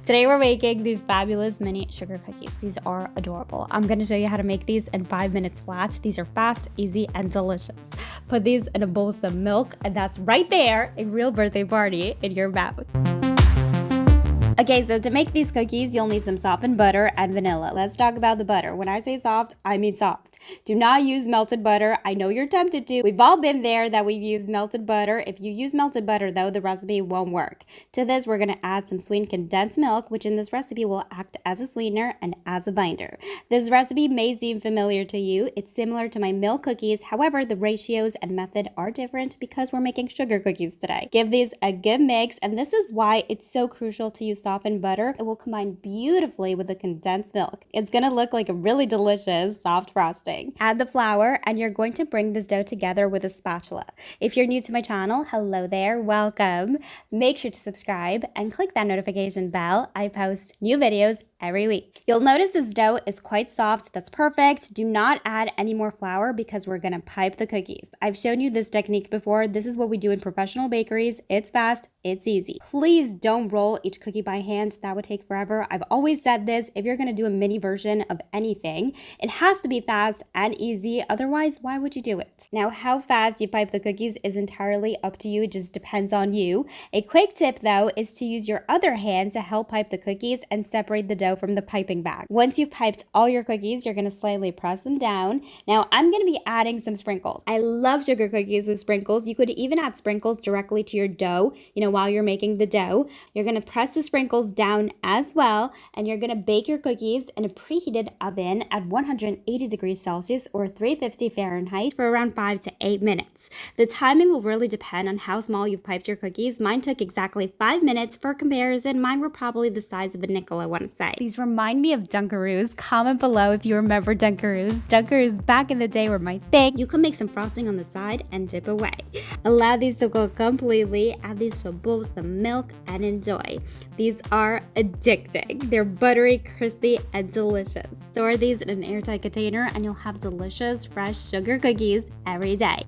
Today we're making these fabulous mini sugar cookies. These are adorable. I'm going to show you how to make these in 5 minutes flat. These are fast, easy, and delicious. Put these in a bowl of some milk, and that's right there, a real birthday party in your mouth. Okay, so to make these cookies, you'll need some softened butter and vanilla. Let's talk about the butter. When I say soft, I mean soft. Do not use melted butter. I know you're tempted to. We've all been there that we've used melted butter. If you use melted butter, though, the recipe won't work. To this, we're going to add some sweetened condensed milk, which in this recipe will act as a sweetener and as a binder. This recipe may seem familiar to you. It's similar to my milk cookies. However, the ratios and method are different because we're making sugar cookies today. Give these a good mix, and this is why it's so crucial to use softened butter. It will combine beautifully with the condensed milk. It's gonna look like a really delicious soft frosting. Add the flour, and you're going to bring this dough together with a spatula. If you're new to my channel, hello there, welcome. Make sure to subscribe and click that notification bell. I post new videos every week. You'll notice this dough is quite soft. That's perfect. Do not add any more flour because we're gonna pipe the cookies. I've shown you this technique before. This is what we do in professional bakeries. It's fast, it's easy. Please don't roll each cookie by hand. That would take forever. I've always said this, if you're gonna do a mini version of anything, it has to be fast and easy. Otherwise, why would you do it? Now, how fast you pipe the cookies is entirely up to you. It just depends on you. A quick tip though is to use your other hand to help pipe the cookies and separate the dough from the piping bag. Once you've piped all your cookies, you're gonna slightly press them down. Now, I'm gonna be adding some sprinkles. I love sugar cookies with sprinkles. You could even add sprinkles directly to your dough, while you're making the dough. You're gonna press the sprinkles down as well, and you're gonna bake your cookies in a preheated oven at 180 degrees Celsius or 350 Fahrenheit for around 5 to 8 minutes. The timing will really depend on how small you've piped your cookies. Mine took exactly 5 minutes. For comparison, mine were probably the size of a nickel, I want to say. These remind me of Dunkaroos. Comment below if you remember Dunkaroos. Dunkaroos back in the day were my thing. You can make some frosting on the side and dip away. Allow these to cook completely. Add these to a bowl with some milk and enjoy. These are addicting. They're buttery, crispy, and delicious. Store these in an airtight container and you'll have delicious, fresh sugar cookies every day.